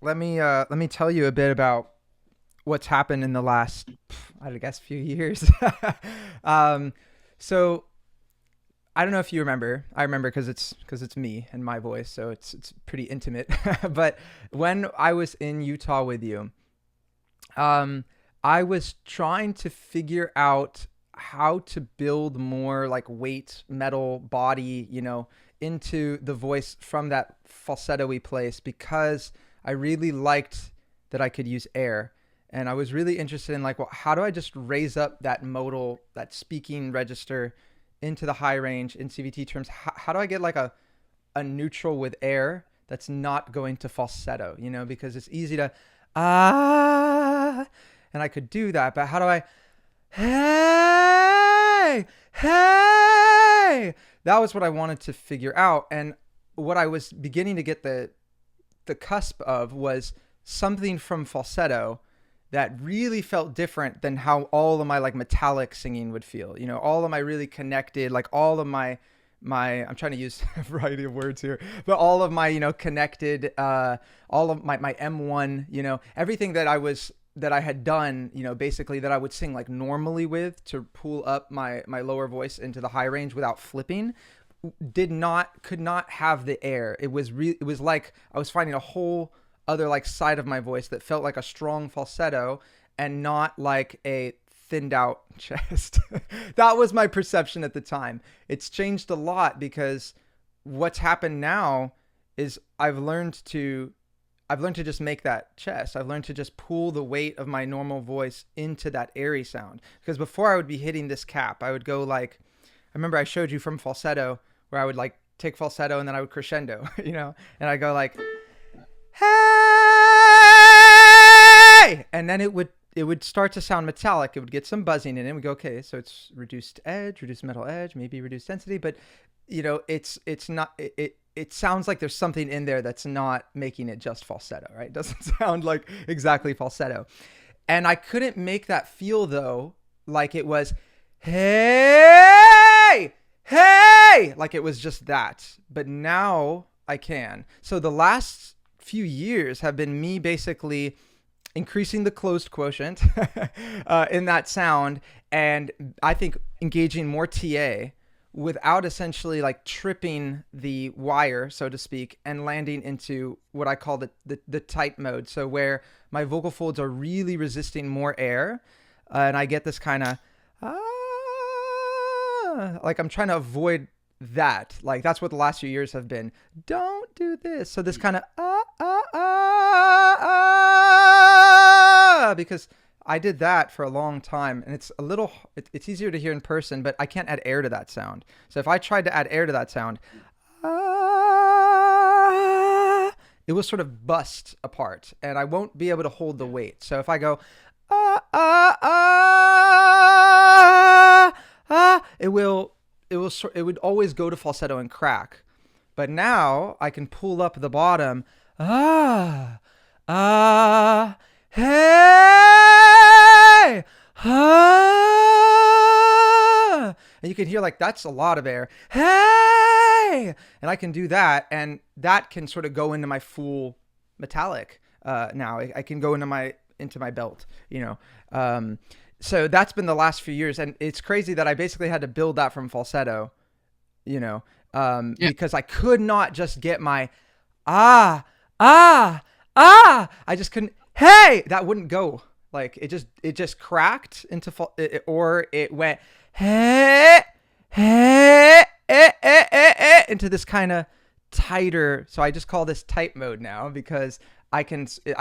let me tell you a bit about what's happened in the last, I guess, few years. um, so I don't know if you remember. I remember because it's me and my voice, so it's pretty intimate. But when I was in Utah with you, um, I was trying to figure out how to build more like weight, metal body, into the voice from that falsetto-y place because I really liked that I could use air. And I was really interested in like, well, how do I just raise up that modal, that speaking register into the high range in CVT terms? How do I get like a neutral with air that's not going to falsetto, because it's easy to ah, and I could do that, but how do I hey, hey? That was what I wanted to figure out, and what I was beginning to get the cusp of was something from falsetto that really felt different than how all of my like metallic singing would feel. All of my really connected, like all of my I'm trying to use a variety of words here, but all of my connected, all of my M1, everything that I had done, basically that I would sing like normally with to pull up my lower voice into the high range without flipping, could not have the air. It was like I was finding a whole other like side of my voice that felt like a strong falsetto and not like a thinned out chest. That was my perception at the time. It's changed a lot because what's happened now is I've learned to just make that chest. I've learned to just pull the weight of my normal voice into that airy sound. Because before I would be hitting this cap, I would go like, I remember I showed you from falsetto where I would like take falsetto and then I would crescendo, and I go like, hey, and then it would start to sound metallic. It would get some buzzing in it. We go, okay, so it's reduced edge, reduced metal edge, maybe reduced density, but it's not it sounds like there's something in there that's not making it just falsetto, right? It doesn't sound like exactly falsetto. And I couldn't make that feel though like it was hey, hey, like it was just that. But now I can. So the last few years have been me basically increasing the closed quotient in that sound, and I think engaging more TA without essentially like tripping the wire, so to speak, and landing into what I call the tight mode. So where my vocal folds are really resisting more air, and I get this kind of like I'm trying to avoid that. Like that's what the last few years have been. Don't do this. So this kind of because I did that for a long time, and it's easier to hear in person, but I can't add air to that sound. So if I tried to add air to that sound, it will sort of bust apart, and I won't be able to hold the weight. So if I go it would always go to falsetto and crack. But now I can pull up the bottom. Hey, and you can hear like that's a lot of air. Hey, and I can do that, and that can sort of go into my full metallic. Now I can go into my belt. So that's been the last few years, and it's crazy that I basically had to build that from falsetto. Yeah. Because I could not just get my ah ah I just couldn't. Hey, that wouldn't go. Like it just cracked into or it went hey hey into this kind of tighter. So I just call this tight mode now because I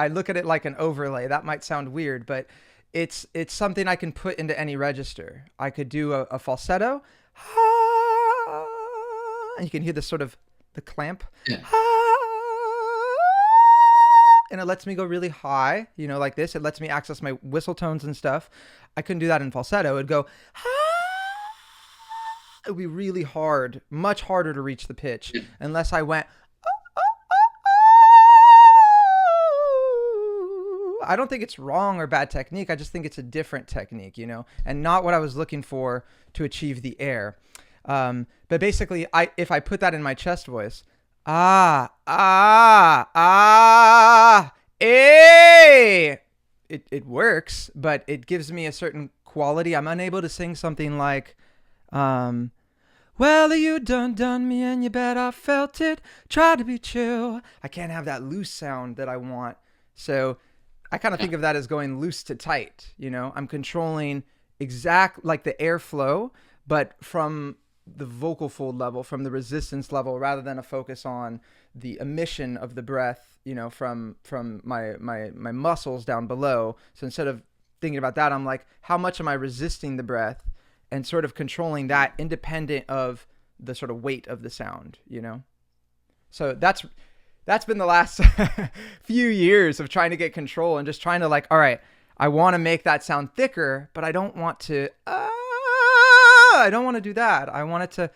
look at it like an overlay. That might sound weird, but it's something I can put into any register. I could do a falsetto, and you can hear this sort of the clamp, Yeah. and it lets me go really high, like this. It lets me access my whistle tones and stuff. I couldn't do that in falsetto. It'd go it would be really hard, much harder to reach the pitch Yeah. unless I went. I don't think it's wrong or bad technique. I just think it's a different technique, and not what I was looking for to achieve the air. But basically, if I put that in my chest voice, hey, it works, but it gives me a certain quality. I'm unable to sing something like, um, well, you done me and you bet I felt it. Try to be chill. I can't have that loose sound that I want. So I kind of Yeah. think of that as going loose to tight. I'm controlling exact like the airflow, but from the vocal fold level, from the resistance level, rather than a focus on the emission of the breath, from my muscles down below. So instead of thinking about that, I'm like, how much am I resisting the breath, and sort of controlling that independent of the sort of weight of the sound. So that's been the last few years of trying to get control and just trying to like, all right, I want to make that sound thicker, but I don't want to. I don't want to do that. I want it to.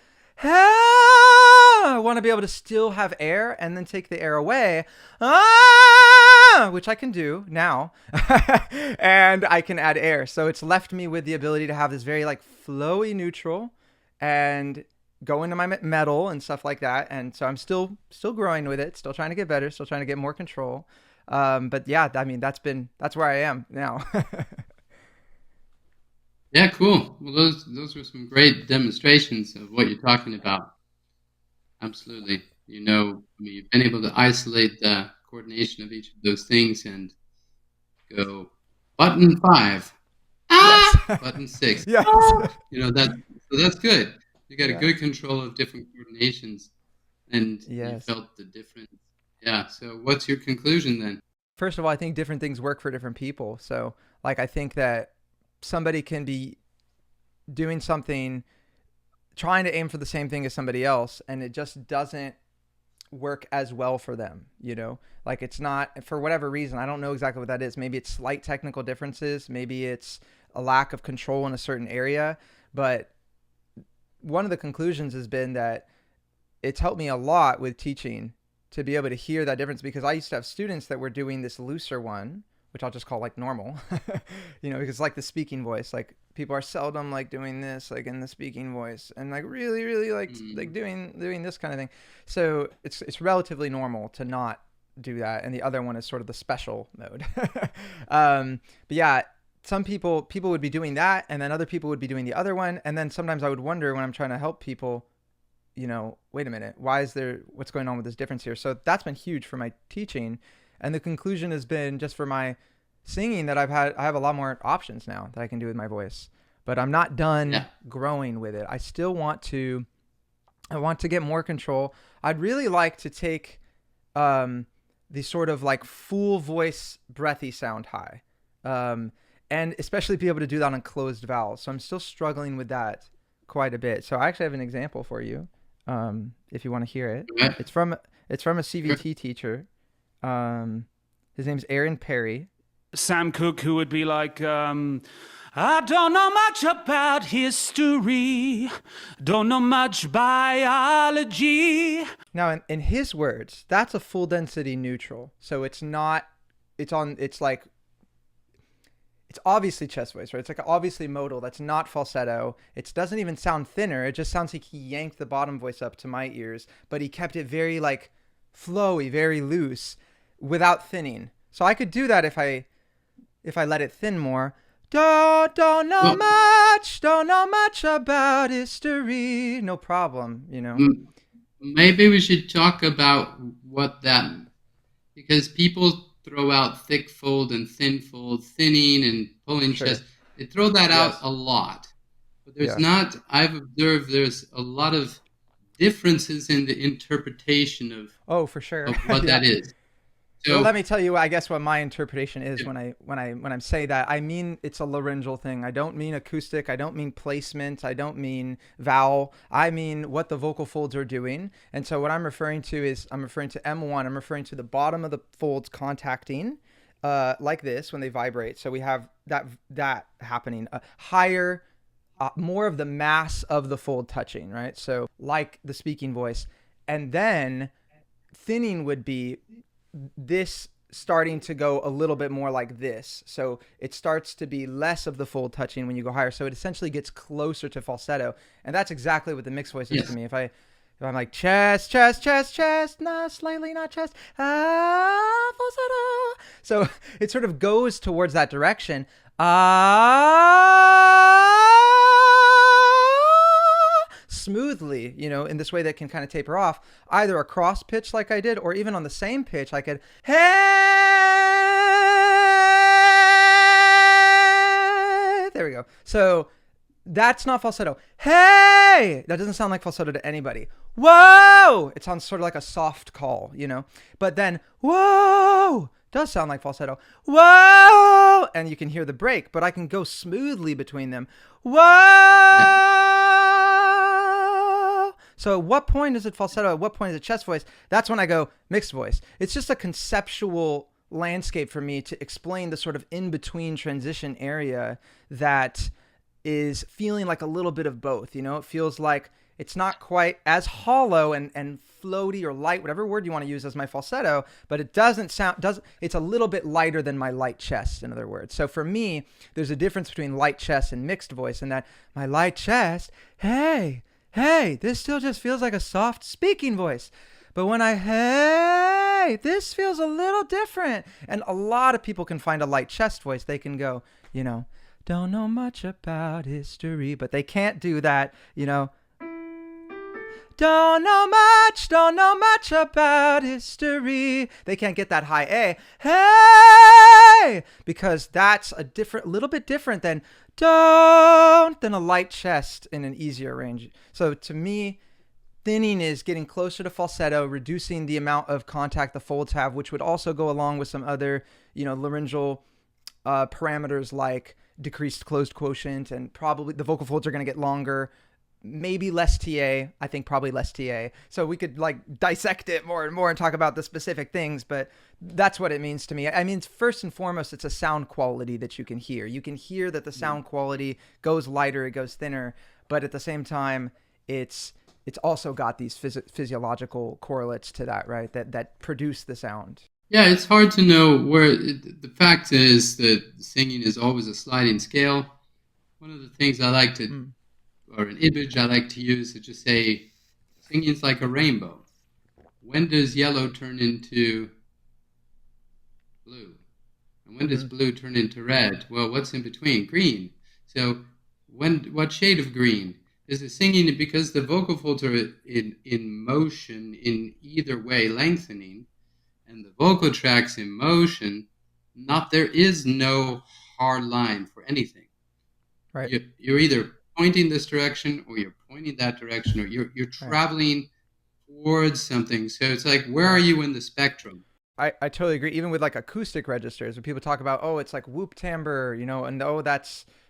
I want to be able to still have air and then take the air away, which I can do now, and I can add air. So it's left me with the ability to have this very like flowy neutral, and go into my metal and stuff like that. And so I'm still growing with it, still trying to get better, still trying to get more control. But yeah, I mean that's where I am now. Yeah, cool. Well, those were some great demonstrations of what you're talking about. Absolutely. I mean, you've been able to isolate the coordination of each of those things and go button 5, Yes. button 6. Yes. That's good. You got a Yeah. good control of different coordinations, and you Yes. felt the difference. Yeah. So, what's your conclusion then? First of all, I think different things work for different people. So like I think that somebody can be doing something, trying to aim for the same thing as somebody else, and it just doesn't work as well for them. Like it's not, for whatever reason, I don't know exactly what that is. Maybe it's slight technical differences, maybe it's a lack of control in a certain area. But one of the conclusions has been that it's helped me a lot with teaching to be able to hear that difference, because I used to have students that were doing this looser one, which I'll just call like normal, because it's like the speaking voice. Like people are seldom like doing this, like in the speaking voice, and like really, really like doing this kind of thing. So it's relatively normal to not do that, and the other one is sort of the special mode. But yeah, some people would be doing that, and then other people would be doing the other one, and then sometimes I would wonder when I'm trying to help people, wait a minute, what's going on with this difference here? So that's been huge for my teaching. And the conclusion has been just for my singing that I have a lot more options now that I can do with my voice, but I'm not done Yeah. growing with it. I want to get more control. I'd really like to take, the sort of like full voice breathy sound high. And especially be able to do that on closed vowels. So I'm still struggling with that quite a bit. So I actually have an example for you. If you want to hear it. Okay. It's from a Sure. CVT teacher. His name's Aaron Perry. Sam Cooke, who would be like, I don't know much about history, don't know much biology. Now, in his words, that's a full density neutral. So it's not, it's obviously chest voice, right? It's like obviously modal. That's not falsetto. It doesn't even sound thinner. It just sounds like he yanked the bottom voice up to my ears, but he kept it very like flowy, very loose without thinning. So I could do that if I let it thin more. Don't know much about history. No problem. Maybe we should talk about what that, because people throw out thick fold and thin fold, thinning and pulling Sure. chest. They throw that out Yes. a lot. But there's Yeah. not, I've observed there's a lot of differences in the interpretation Oh, for sure. of what Yeah. that is. Well, So, let me tell you, I guess what my interpretation is yeah. when I'm saying that. I mean it's a laryngeal thing. I don't mean acoustic. I don't mean placement. I don't mean vowel. I mean what the vocal folds are doing. And so what I'm referring to is I'm referring to M1. I'm referring to the bottom of the folds contacting, like this when they vibrate. So we have that happening. Higher, more of the mass of the fold touching, right? So like the speaking voice, and then thinning would be this starting to go a little bit more like this. So it starts to be less of the fold touching when you go higher. So it essentially gets closer to falsetto. And that's exactly what the mixed voice is Yes. to me. If I'm like chest, chest, chest, chest, nah, slightly not chest, falsetto. So it sort of goes towards that direction. Smoothly, in this way that can kind of taper off, either across pitch like I did, or even on the same pitch, I could, hey, there we go. So that's not falsetto. Hey, that doesn't sound like falsetto to anybody. Whoa, it sounds sort of like a soft call, but then whoa does sound like falsetto. Whoa, and you can hear the break, but I can go smoothly between them. Whoa. So at what point is it falsetto? At what point is it chest voice? That's when I go mixed voice. It's just a conceptual landscape for me to explain the sort of in-between transition area that is feeling like a little bit of both. It feels like it's not quite as hollow and floaty or light, whatever word you want to use as my falsetto, but it it's a little bit lighter than my light chest, in other words. So for me, there's a difference between light chest and mixed voice, in that my light chest, hey, this still just feels like a soft speaking voice. But when hey, this feels a little different. And a lot of people can find a light chest voice. They can go, don't know much about history, but they can't do that, don't know much about history. They can't get that high A, hey, because that's little bit different than a light chest in an easier range. So to me, thinning is getting closer to falsetto, reducing the amount of contact the folds have, which would also go along with some other, laryngeal parameters like decreased closed quotient, and probably the vocal folds are going to get longer. Maybe less TA. I think probably less TA. So we could dissect it more and more and talk about the specific things, but that's what it means to me. I mean, first and foremost, it's a sound quality that you can hear. You can hear that the sound quality goes lighter, it goes thinner, but at the same time, it's also got these physiological correlates to that, right? That produce the sound. Yeah, it's hard to know where. The fact is that singing is always a sliding scale. One of the things I like to or an image I like to use is just say, singing's like a rainbow. When does yellow turn into blue? And when does blue turn into red? Well, what's in between? Green. So what shade of green? Is it singing because the vocal folds are in motion in either way, lengthening, and the vocal track's in motion, there is no hard line for anything. Right. You're either pointing this direction, or you're pointing that direction, or you're traveling towards something. So it's like, where are you in the spectrum? I totally agree. Even with acoustic registers, when people talk about, it's like whoop timbre, and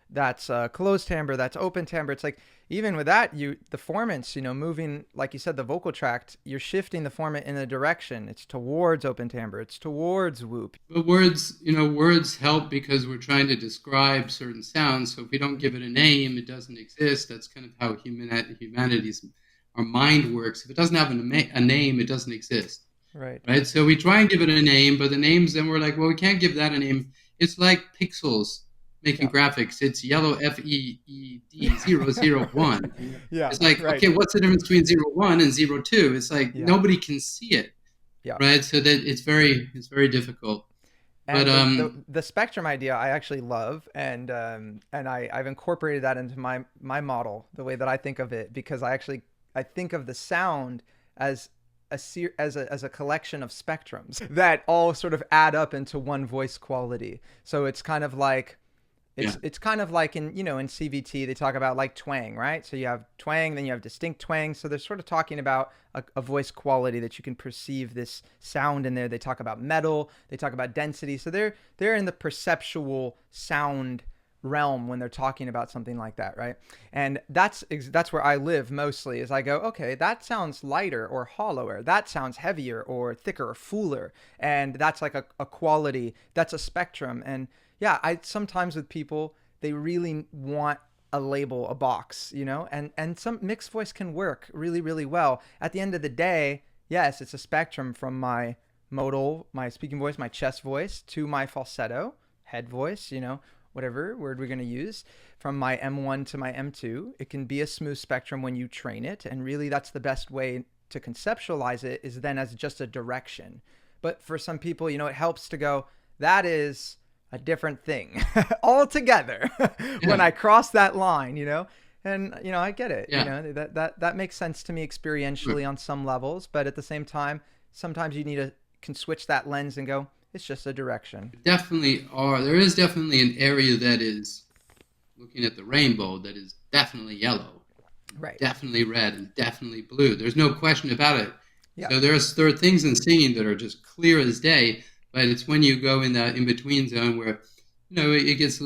that's closed timbre, that's open timbre. It's like, even with that, the formants, moving, like you said, the vocal tract, you're shifting the formant in a direction. It's towards open timbre. It's towards whoop. But words help because we're trying to describe certain sounds. So if we don't give it a name, it doesn't exist. That's kind of how our mind works. If it doesn't have a name, it doesn't exist. Right. So we try and give it a name, but the names, then we're like, well, we can't give that a name. It's like pixels. Making graphics, it's yellow FEED 001. It's like, okay, what's the difference between 01 and 02? It's like nobody can see it, right? So that it's very difficult. And but the spectrum idea I actually love, and I've incorporated that into my model, the way that I think of it, because I think of the sound as a collection of spectrums that all sort of add up into one voice quality. So it's kind of like. It's kind of like in CVT, they talk about like twang, right? So you have twang, then you have distinct twang. So they're sort of talking about a voice quality that you can perceive this sound in there. They talk about metal, they talk about density. So they're in the perceptual sound realm when they're talking about something like that, right? And that's where I live mostly, is I go, okay, that sounds lighter or hollower. That sounds heavier or thicker or fuller. And that's like a quality, that's a spectrum. And yeah, I sometimes with people, they really want a label, a box, and some mixed voice can work really, really well. At the end of the day, yes, it's a spectrum from my modal, my speaking voice, my chest voice, to my falsetto, head voice, whatever word we're going to use, from my M1 to my M2. It can be a smooth spectrum when you train it, and really that's the best way to conceptualize it, is then as just a direction. But for some people, it helps to go, that is a different thing altogether when Yeah. I cross that line, you know? And, you know, I get it, you Yeah. know, that makes sense to me experientially on some levels, but at the same time, sometimes you need to can switch that lens and go, it's just a direction. Definitely are. There is definitely an area that is looking at the rainbow that is definitely yellow, Right. definitely red, and definitely blue. There's no question about it. Yeah. So there are things in singing that are just clear as day, but it's when you go in that in between zone where it gets a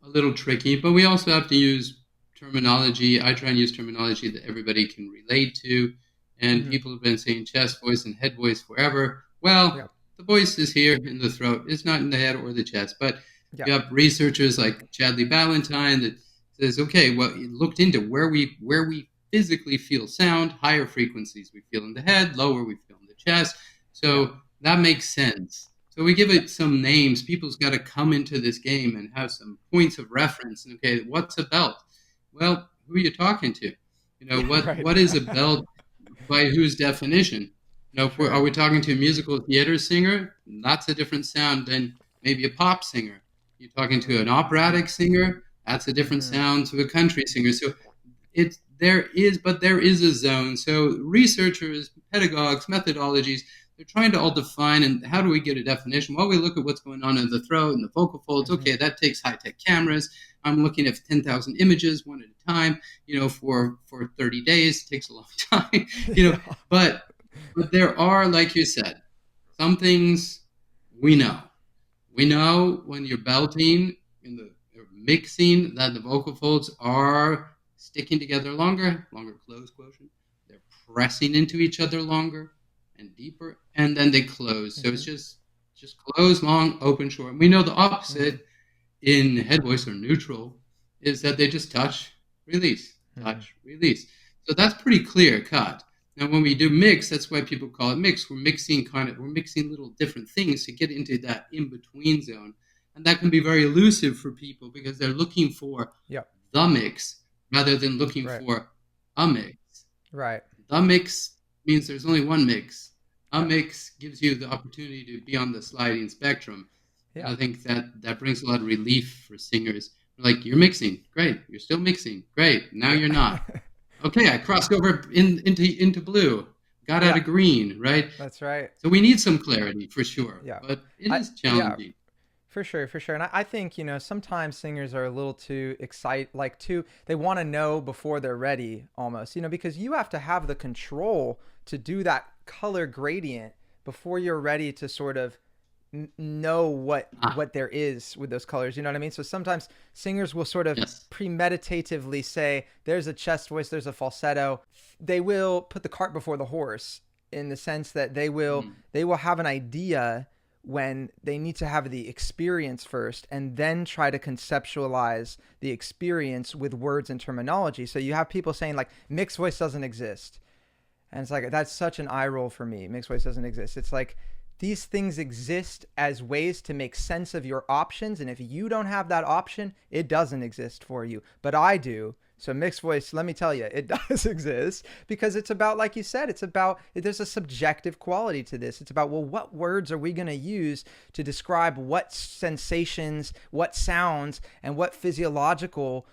little tricky. But we also have to use terminology. I try and use terminology that everybody can relate to. And Mm-hmm. people have been saying chest voice and head voice forever. Yeah. Well, the voice is here in the throat. It's not in the head or the chest. But Yeah. you have researchers like Chadley Ballantyne that says, okay, well, it looked into where we physically feel sound. Higher frequencies we feel in the head, lower we feel in the chest. Yeah. So that makes sense. So we give Yeah. it some names. People's got to come into this game and have some points of reference. And okay, what's a belt? Well, who are you talking to? Yeah. What Right. what is a belt by whose definition? If Sure. are we talking to a musical theater singer? That's a different sound than maybe a pop singer. You're talking to an operatic singer. That's a different Mm-hmm. sound to a country singer. So there is a zone. So researchers, pedagogues, methodologies, they're trying to all define, and how do we get a definition? Well, we look at what's going on in the throat and the vocal folds. Mm-hmm. Okay, that takes high-tech cameras. I'm looking at 10,000 images one at a time, for 30 days. It takes a long time, Yeah. but there are, like you said, some things we know. We know when you're belting in the mixing that the vocal folds are sticking together longer close quotient. They're pressing into each other longer and deeper, and then they close. So it's Mm-hmm. just close, long, open, short. We know the Mm-hmm. opposite in head voice or neutral is that they just Mm-hmm. touch, release. So that's pretty clear cut. Now, when we do mix, that's why people call it mix. We're mixing little different things to get into that in between zone, and that can be very elusive for people because they're looking for Yeah. the mix rather than looking Right. for a mix. Right. The mix means there's only one mix. A Yeah. mix gives you the opportunity to be on the sliding spectrum. And Yeah. I think that brings a lot of relief for singers. Like, you're mixing, great. You're still mixing, great. Now you're Yeah. not. Okay, I crossed over into blue, got out Yeah. of green, right? That's right. So we need some clarity for sure, Yeah. but it is Yeah. challenging. For sure, for sure. And I think, you know, sometimes singers are a little too excited, like they want to know before they're ready almost, you know, because you have to have the control to do that color gradient before you're ready to sort of know Ah, what there is with those colors. You know what I mean? So sometimes singers will sort of yes. premeditatively say, there's a chest voice, there's a falsetto. They will put the cart before the horse in the sense that Mm, they will have an idea when they need to have the experience first and then try to conceptualize the experience with words and terminology. So you have people saying like mixed voice doesn't exist. And it's like, that's such an eye roll for me. Mixed voice doesn't exist. It's like these things exist as ways to make sense of your options. And if you don't have that option, it doesn't exist for you. But I do. So mixed voice, let me tell you, it does exist because it's about, like you said, there's a subjective quality to this. It's about, well, what words are we going to use to describe what sensations, what sounds, and what physiological,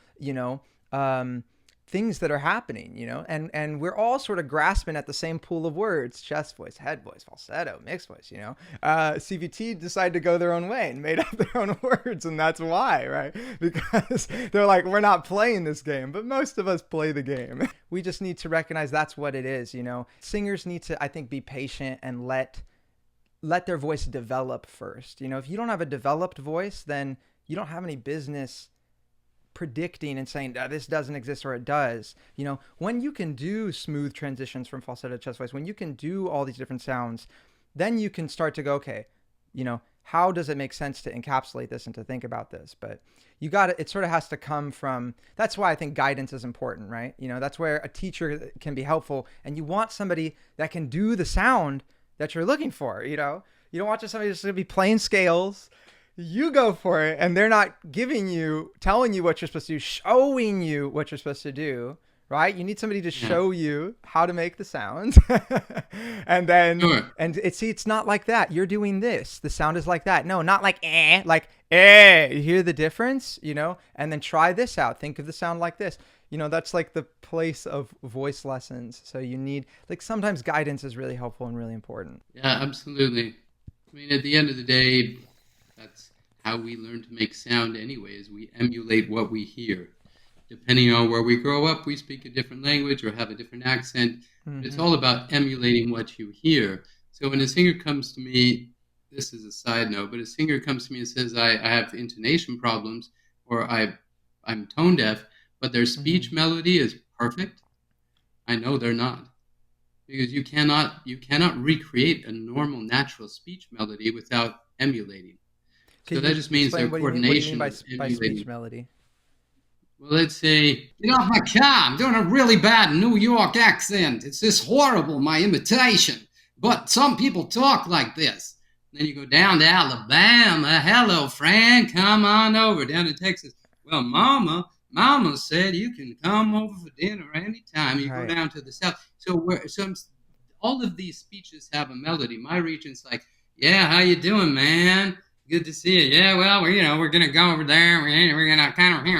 things that are happening, and we're all sort of grasping at the same pool of words: chest voice, head voice, falsetto, mixed voice. CVT decided to go their own way and made up their own words, and that's why, right? Because they're like, we're not playing this game, but most of us play the game. We just need to recognize that's what it is. Singers need to, I think, be patient and let their voice develop first. If you don't have a developed voice, then you don't have any business predicting and saying this doesn't exist or it does. When you can do smooth transitions from falsetto to chest voice, when you can do all these different sounds, then you can start to go, okay, how does it make sense to encapsulate this and to think about this? But it sort of has to come from, that's why I think guidance is important, right? That's where a teacher can be helpful, and you want somebody that can do the sound that you're looking for. You don't want just somebody just to be playing scales. You go for it, and they're not telling you what you're supposed to do, showing you what you're supposed to do, right? You need somebody to Yeah. show you how to make the sounds. And then, Sure. it's not like that. You're doing this. The sound is like that. No, not like eh, like eh. You hear the difference, and then try this out. Think of the sound like this. That's like the place of voice lessons. So you need, like, sometimes guidance is really helpful and really important. Yeah, absolutely. I mean, at the end of the day, that's how we learn to make sound anyway, is we emulate what we hear. Depending on where we grow up, we speak a different language or have a different accent. But it's all about emulating what you hear. So when a singer comes to me, this is a side note, but a singer comes to me and says, I have intonation problems, or I'm tone deaf, but their speech melody is perfect, I know they're not. Because you cannot recreate a normal, natural speech melody without emulating. So Could that you just means their explain what do you mean coordination by is by speech emulating. melody? Well, let's say, get off my car. I'm doing a really bad New York accent. It's just horrible, my imitation. But some people talk like this. Then you go down to Alabama. Hello, friend. Come on over. Down to Texas. Well, Mama said you can come over for dinner anytime. You go Right. down to the South. All of these speeches have a melody. My region's like, yeah, how you doing, man? Good to see you. Yeah, well, we're gonna go over there. We're gonna kind of here,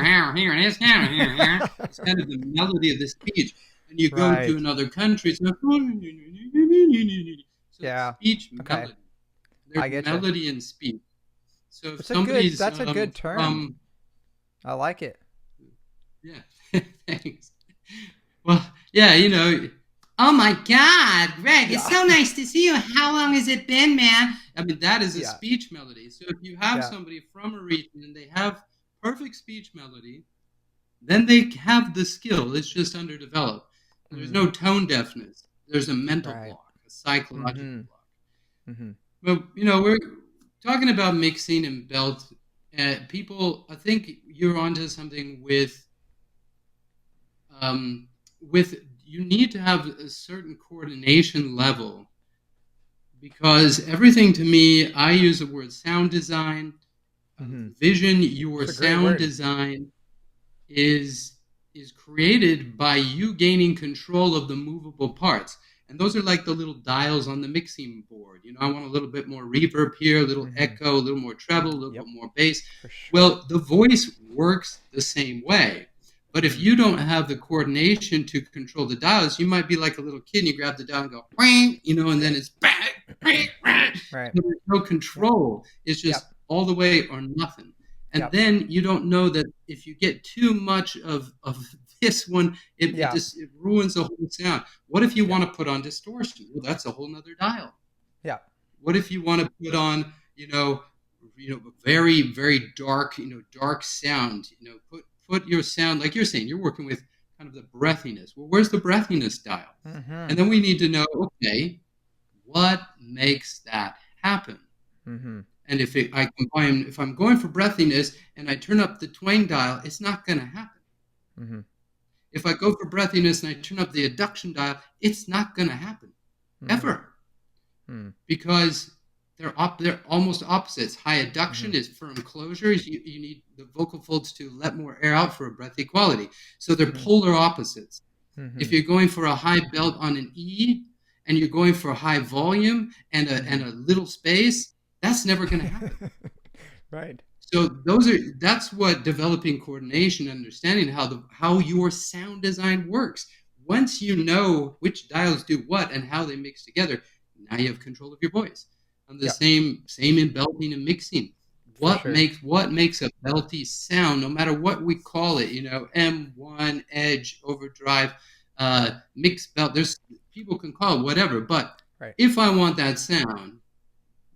and it's kind of here. It's kind of the melody of the speech. And you go to Right. another country, so it's Yeah. speech Okay. melody. There's I get you. melody in speech. So if It's a good. somebody's That's a good term. from I like it. yeah, thanks. Well, yeah, oh my God, Greg, it's so nice to see you. How long has it been, man? I mean, that is a Yeah. speech melody. So if you have Yeah. somebody from a region and they have perfect speech melody, then they have the skill. It's just underdeveloped. There's no tone deafness. There's a mental Right. block, a psychological block. Mm-hmm. But, we're talking about mixing and belt. People, I think you're onto something with you need to have a certain coordination level, because everything, to me, I use the word sound design, vision. Your It's a great sound word. design is created by you gaining control of the movable parts. And those are like the little dials on the mixing board. I want a little bit more reverb here, a little echo, a little more treble, a little bit more bass. For sure. Well, the voice works the same way. But if you don't have the coordination to control the dials, you might be like a little kid and you grab the dial and go, and then it's bang. Right. So there's no control. It's just all the way or nothing. And then you don't know that if you get too much of this one, it ruins the whole sound. What if you want to put on distortion? Well, that's a whole nother dial. Yeah. What if you want to put on, very, very dark, dark sound, put your sound, like you're saying, you're working with kind of the breathiness. Well, where's the breathiness dial? And then we need to know, okay, what makes that happen? And if I'm going for breathiness and I turn up the twang dial, it's not going to happen. If I go for breathiness and I turn up the adduction dial, it's not going to happen ever, because they're almost opposites. High adduction is firm closures. You need the vocal folds to let more air out for a breathy quality. So they're polar opposites. If you're going for a high belt on an E and you're going for a high volume and a little space, that's never going to happen. Right. So that's what developing coordination, understanding how your sound design works. Once you know which dials do what and how they mix together, now you have control of your voice. And the same in belting and mixing. What makes a belty sound, no matter what we call it, M1, edge, overdrive, mixed belt. There's people can call it whatever, but if I want that sound,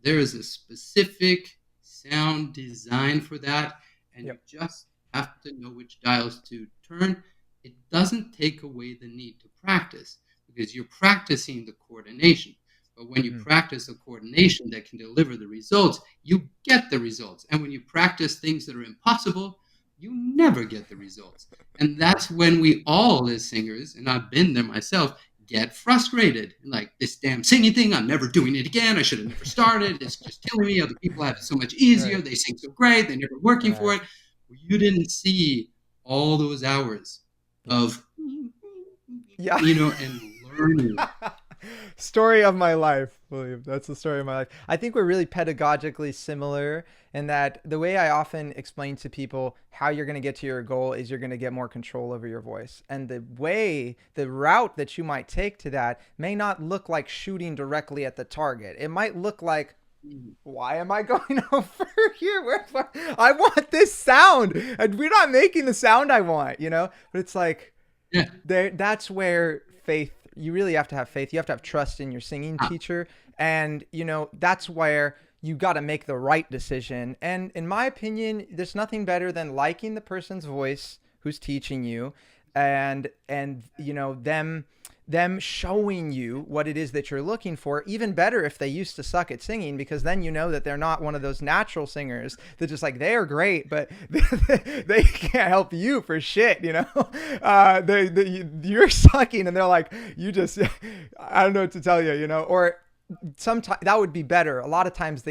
there is a specific sound design for that, and you just have to know which dials to turn. It doesn't take away the need to practice, because you're practicing the coordination. But when you practice a coordination that can deliver the results, you get the results. And when you practice things that are impossible, you never get the results. And that's when we all, as singers, and I've been there myself, get frustrated. Like, this damn singing thing, I'm never doing it again. I should have never started. It's just killing me. Other people have it so much easier. They sing so great. They're never working for it. Well, you didn't see all those hours of Yeah. and learning. Story of my life, William. That's the story of my life. I think we're really pedagogically similar in that the way I often explain to people how you're going to get to your goal is you're going to get more control over your voice. And the route that you might take to that may not look like shooting directly at the target. It might look like, why am I going over here? I want this sound, and we're not making the sound I want, But it's like Yeah. that's where faith. You really have to have faith. You have to have trust in your singing teacher, and that's where you got to make the right decision. And in my opinion, there's nothing better than liking the person's voice who's teaching you, and them showing you what it is that you're looking for. Even better if they used to suck at singing, because then you know that they're not one of those natural singers that just like, they're great, but they can't help you for shit, you're sucking and they're like, you just, I don't know what to tell you, or sometimes that would be better. A lot of times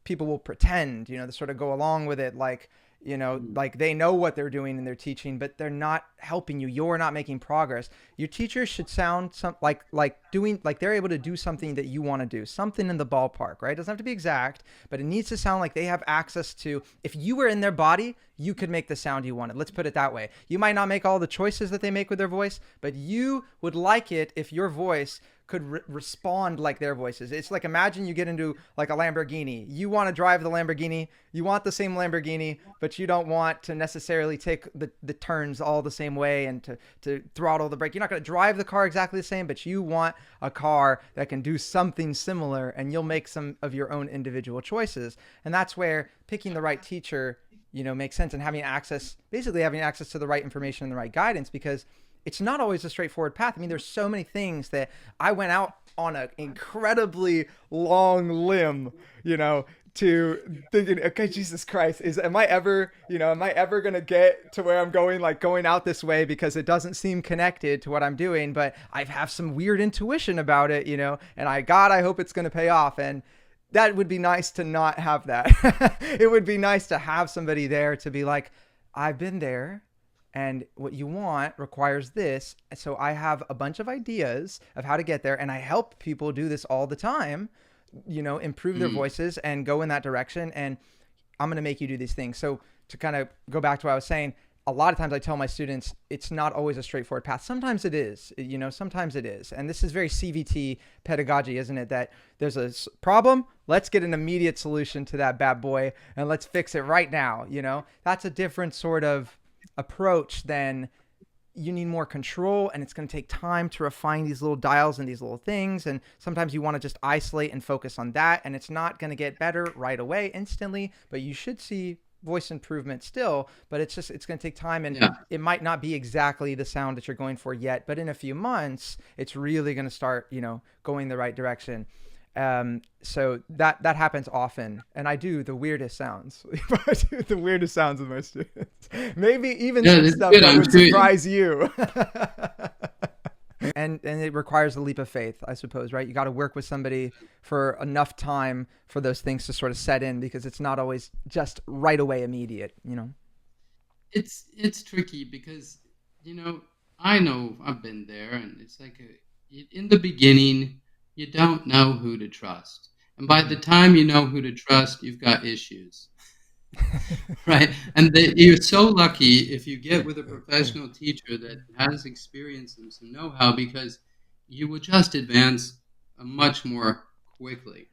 people will pretend, to sort of go along with it, like, like they know what they're doing in their teaching, but they're not helping you. You're not making progress. Your teachers should sound like they're able to do something that you want to do, something in the ballpark, right? It doesn't have to be exact, but it needs to sound like they have access to. If you were in their body, you could make the sound you wanted. Let's put it that way. You might not make all the choices that they make with their voice, but you would like it if your voice could respond like their voices. It's like, imagine you get into like a Lamborghini. You want to drive the Lamborghini. You want the same Lamborghini, but you don't want to necessarily take the turns all the same way and to throttle the brake. You're not going to drive the car exactly the same, but you want a car that can do something similar, and you'll make some of your own individual choices. And that's where picking the right teacher, makes sense, and basically having access to the right information and the right guidance, because it's not always a straightforward path. I mean, there's so many things that I went out on an incredibly long limb, to thinking, okay, Jesus Christ, am I ever going to get to where I'm going, like going out this way, because it doesn't seem connected to what I'm doing, but I have some weird intuition about it, and I hope it's going to pay off. And that would be nice to not have that. It would be nice to have somebody there to be like, I've been there, and what you want requires this. So I have a bunch of ideas of how to get there, and I help people do this all the time, improve their voices and go in that direction. And I'm going to make you do these things. So to kind of go back to what I was saying, a lot of times I tell my students, it's not always a straightforward path. Sometimes it is, sometimes it is. And this is very CVT pedagogy, isn't it? That there's a problem. Let's get an immediate solution to that bad boy, and let's fix it right now. That's a different sort of approach than, you need more control, and it's going to take time to refine these little dials and these little things. And sometimes you want to just isolate and focus on that, and it's not going to get better right away instantly, but you should see voice improvement still. But it's going to take time, and it might not be exactly the sound that you're going for yet, but in a few months it's really going to start going the right direction. So that happens often, and I do the weirdest sounds. I do the weirdest sounds with my students. Maybe even some stuff that would surprise you. And it requires a leap of faith, I suppose, right? You got to work with somebody for enough time for those things to sort of set in, because it's not always just right away immediate, It's tricky because, I know I've been there, and it's like in the beginning, you don't know who to trust. And by the time you know who to trust, you've got issues. Right? And you're so lucky if you get with a professional teacher that has experience and some know-how, because you will just advance much more quickly.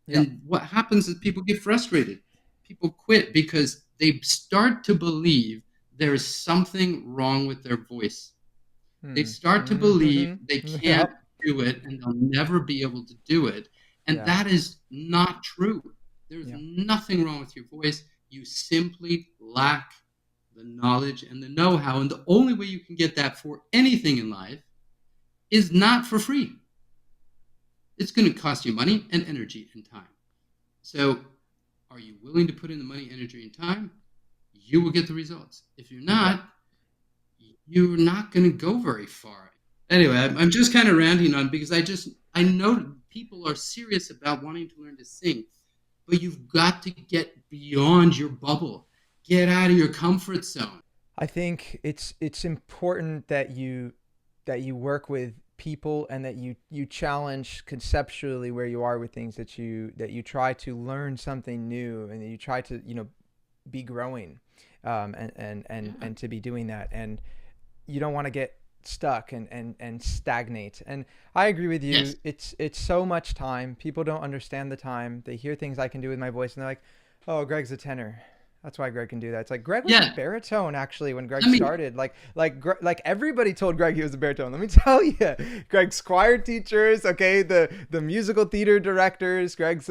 Yeah. And what happens is people get frustrated. People quit because they start to believe there is something wrong with their voice. They start to believe they can't do it, and they'll never be able to do it. And that is not true. There's nothing wrong with your voice. You simply lack the knowledge and the know-how. And the only way you can get that for anything in life is not for free. It's going to cost you money and energy and time. So are you willing to put in the money, energy, and time? You will get the results. If you're not, you're not going to go very far. Anyway, I'm just kind of ranting on, because I know people are serious about wanting to learn to sing, but you've got to get beyond your bubble, get out of your comfort zone. I think it's important that you you work with people, and that you challenge conceptually where you are with things, that you try to learn something new, and that you try to be growing, and to be doing that, and you don't want to get stuck and stagnate. And I agree with you. Yes. It's so much time. People don't understand the time. They hear things I can do with my voice, and they're like, "Oh, Greg's a tenor. That's why Greg can do that." It's like Greg was a Yeah. baritone actually when Greg I mean, started. Like everybody told Greg he was a baritone. Let me tell you, Greg's choir teachers, okay, the musical theater directors, Greg's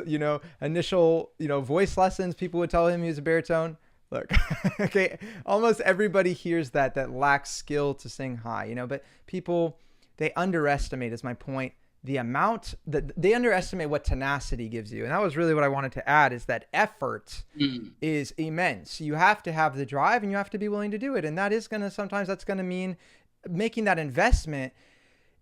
initial voice lessons, people would tell him he was a baritone. Look, okay, almost everybody hears that lacks skill to sing high, but people, they underestimate, is my point, the amount that they underestimate what tenacity gives you. And that was really what I wanted to add, is that effort is immense. You have to have the drive, and you have to be willing to do it. And that is sometimes that's going to mean making that investment.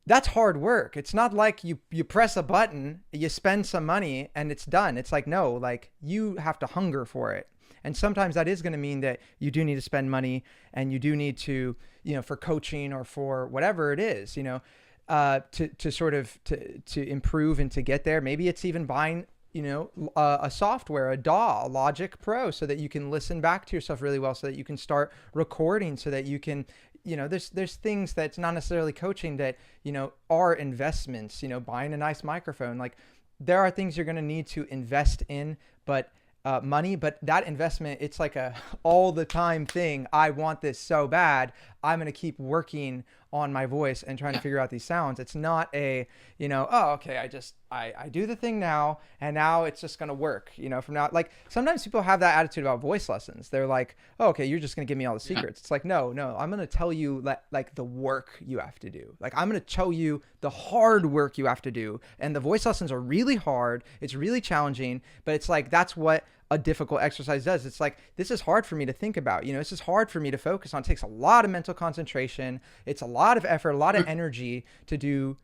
That's hard work. It's not like you press a button, you spend some money, and it's done. It's like, no, like you have to hunger for it. And sometimes that is going to mean that you do need to spend money, and you do need to, for coaching or for whatever it is, to sort of to improve and to get there. Maybe it's even buying, a software, a DAW, Logic Pro, so that you can listen back to yourself really well, so that you can start recording, so that you can, there's things that's not necessarily coaching that, are investments, buying a nice microphone. Like there are things you're going to need to invest in, but money, but that investment, it's like a all the time thing. I want this so bad. I'm going to keep working on my voice and trying to figure out these sounds. It's not a, oh, okay, I do the thing now, and now it's just going to work, from now. Like sometimes people have that attitude about voice lessons. They're like, oh, okay, you're just going to give me all the secrets. It's like, no, I'm going to tell you like the work you have to do. Like I'm going to show you the hard work you have to do. And the voice lessons are really hard. It's really challenging, but it's like, that's what a difficult exercise does. It's like, this is hard for me to think about, this is hard for me to focus on. It takes a lot of mental concentration. It's a lot of effort, a lot of energy to do,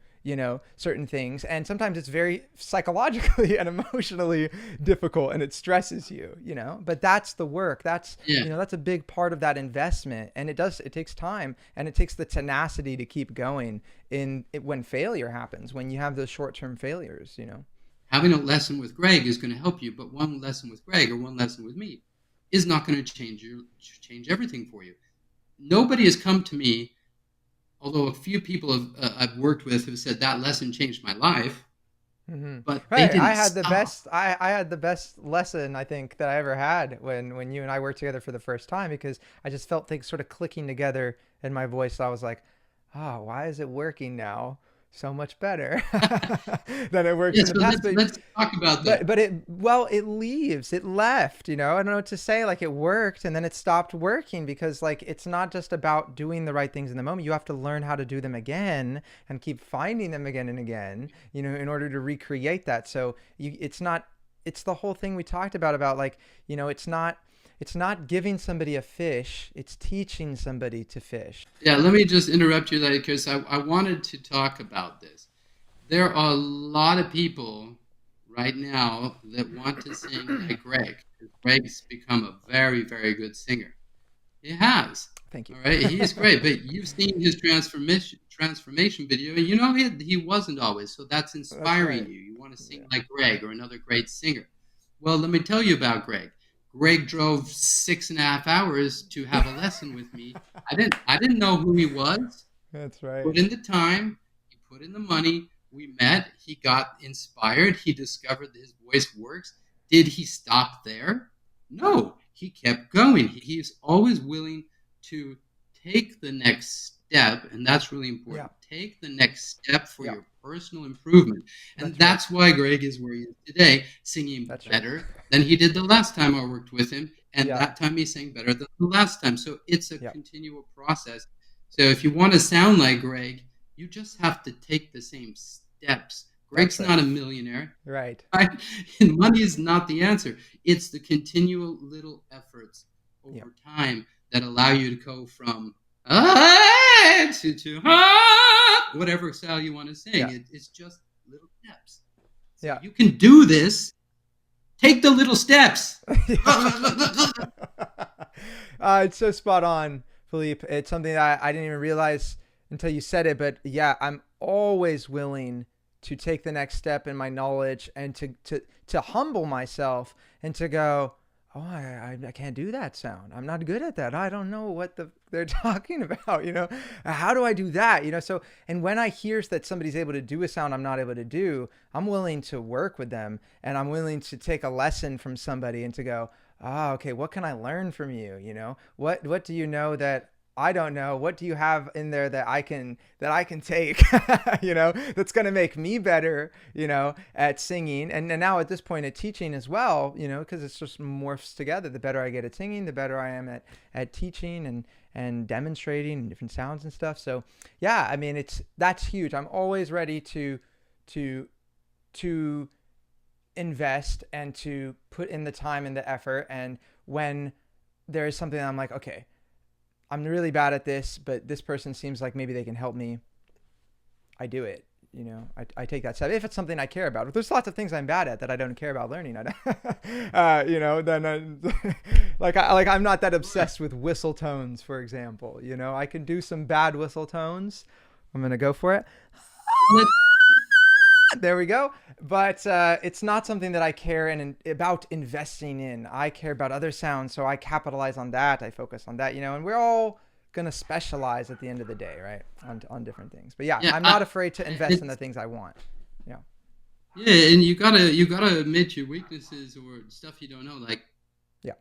certain things. And sometimes it's very psychologically and emotionally difficult, and it stresses you, but that's the work. That's, that's a big part of that investment. And it takes time, and it takes the tenacity to keep going when failure happens, when you have those short-term failures, Having a lesson with Greg is going to help you, but one lesson with Greg or one lesson with me is not going to change everything for you. Nobody has come to me, although a few people I've worked with have said that lesson changed my life. Mm-hmm. But right. they didn't I had stop. the best. I had the best lesson I think that I ever had when you and I worked together for the first time, because I just felt things sort of clicking together in my voice. So I was like, oh, why is it working now so much better than it worked in the past? Let's talk about that. But it left, I don't know what to say. Like it worked, and then it stopped working, because like, it's not just about doing the right things in the moment. You have to learn how to do them again and keep finding them again and again, in order to recreate that. So it's the whole thing we talked about like, it's not giving somebody a fish, it's teaching somebody to fish. Yeah, let me just interrupt you there, because I wanted to talk about this. There are a lot of people right now that want to sing like Greg. Greg's become a very, very good singer. He has. Thank you. All right, he's great, but you've seen his transformation video, and he wasn't always, so that's inspiring. That's right. You want to sing like Greg or another great singer. Well, let me tell you about Greg. Greg drove 6.5 hours to have a lesson with me. I didn't know who he was. That's right. Put in the time, he put in the money. We met. He got inspired. He discovered that his voice works. Did he stop there? No, he kept going. He's always willing to take the next step, and that's really important. Yeah. Take the next step for your personal improvement. And that's why Greg is where he is today, singing better than he did the last time I worked with him. And that time he sang better than the last time. So it's a continual process. So if you want to sound like Greg, you just have to take the same steps. Greg's not a millionaire. Right. And money is not the answer. It's the continual little efforts over time that allow you to go from to whatever style you want to sing. Yeah. It's just little steps. So you can do this. Take the little steps. It's so spot on, Philippe. It's something that I didn't even realize until you said it, but yeah, I'm always willing to take the next step in my knowledge and to humble myself and to go, oh, I can't do that sound. I'm not good at that. I don't know what they're talking about. How do I do that? So, and when I hear that somebody's able to do a sound I'm not able to do, I'm willing to work with them, and I'm willing to take a lesson from somebody and to go, oh, okay, what can I learn from you? What do you know that I don't know? What do you have in there that I can take, that's going to make me better, at singing. And now at this point at teaching as well, because it's just morphs together. The better I get at singing, the better I am at teaching and demonstrating different sounds and stuff. So yeah, I mean, that's huge. I'm always ready to invest and to put in the time and the effort. And when there is something that I'm like, okay, I'm really bad at this, but this person seems like maybe they can help me, I do it. I take that step if it's something I care about. If there's lots of things I'm bad at that I don't care about learning, then I'm not that obsessed with whistle tones, for example. I can do some bad whistle tones. I'm gonna go for it. There we go. But it's not something that I care about investing in. I care about other sounds, so I capitalize on that. I focus on that, and we're all gonna specialize at the end of the day, right? On different things. But yeah, I'm not afraid to invest in the things I want. Yeah. Yeah, and you gotta admit your weaknesses or stuff you don't know. Like,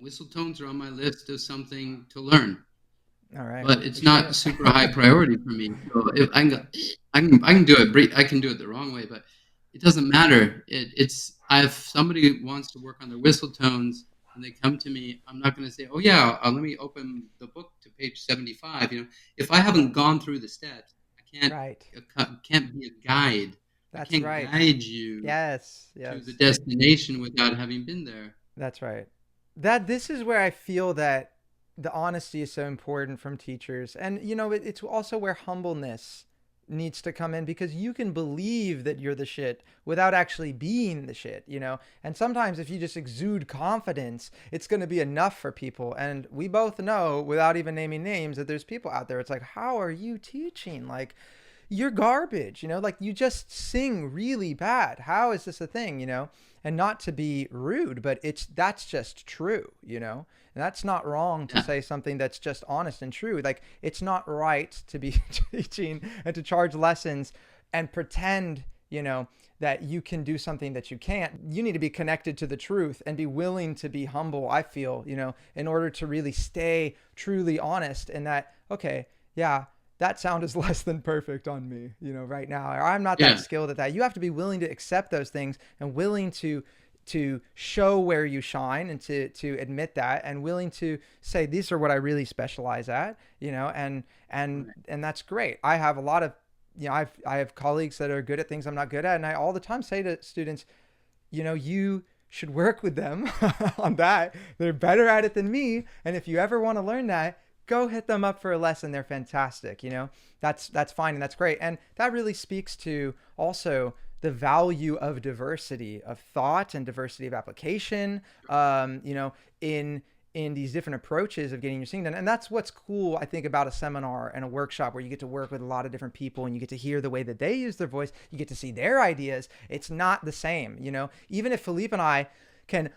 whistle tones are on my list as something to learn. All right. But it's not super high priority for me. So if I can do it. I can do it the wrong way, but it doesn't matter. If somebody wants to work on their whistle tones and they come to me, I'm not going to say, "Oh yeah, let me open the book to page 75." If I haven't gone through the steps, I can't be a guide. That's I can't right. guide you to the destination without having been there. That's right. This is where I feel that the honesty is so important from teachers. And, it's also where humbleness needs to come in, because you can believe that you're the shit without actually being the shit, and sometimes if you just exude confidence, it's going to be enough for people. And we both know, without even naming names, that there's people out there, it's like, how are you teaching? Like, you're garbage, like you just sing really bad. How is this a thing? And not to be rude, but that's just true, and that's not wrong to say something that's just honest and true. Like, it's not right to be teaching and to charge lessons and pretend, that you can do something that you can't. You need to be connected to the truth and be willing to be humble, I feel, in order to really stay truly honest. And that, okay, yeah, that sound is less than perfect on me, right now. Or I'm not that skilled at that. You have to be willing to accept those things and willing to show where you shine and to admit that, and willing to say, these are what I really specialize at, and that's great. I have a lot of, I have colleagues that are good at things I'm not good at. And I all the time say to students, you should work with them on that. They're better at it than me. And if you ever want to learn that, go hit them up for a lesson. They're fantastic. That's fine. And that's great. And that really speaks to also the value of diversity of thought and diversity of application, in these different approaches of getting your singing done. And that's what's cool, I think, about a seminar and a workshop, where you get to work with a lot of different people and you get to hear the way that they use their voice. You get to see their ideas. It's not the same, even if Philippe and I can,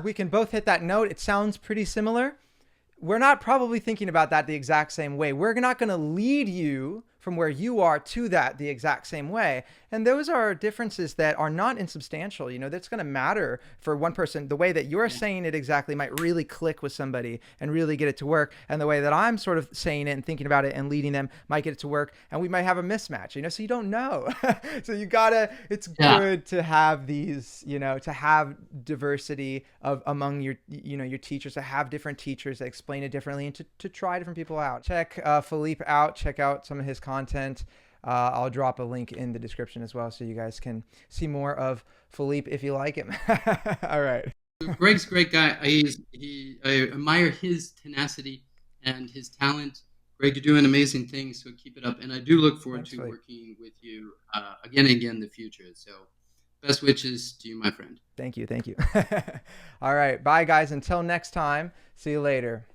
we can both hit that note. It sounds pretty similar. We're not probably thinking about that the exact same way. We're not going to lead you from where you are to that the exact same way. And those are differences that are not insubstantial. That's going to matter for one person. The way that you're saying it exactly might really click with somebody and really get it to work. And the way that I'm sort of saying it and thinking about it and leading them might get it to work. And we might have a mismatch, so you don't know. So it's good to have these, to have diversity among your, your teachers, to have different teachers that explain it differently, and to try different people out. Check Philippe out, check out some of his content. I'll drop a link in the description as well, so you guys can see more of Philippe if you like him. All right. Greg's a great guy. I admire his tenacity and his talent. Greg, you're doing amazing things, so keep it up. And I do look forward to working with you again and again in the future. So best wishes to you, my friend. Thank you. All right. Bye, guys. Until next time. See you later.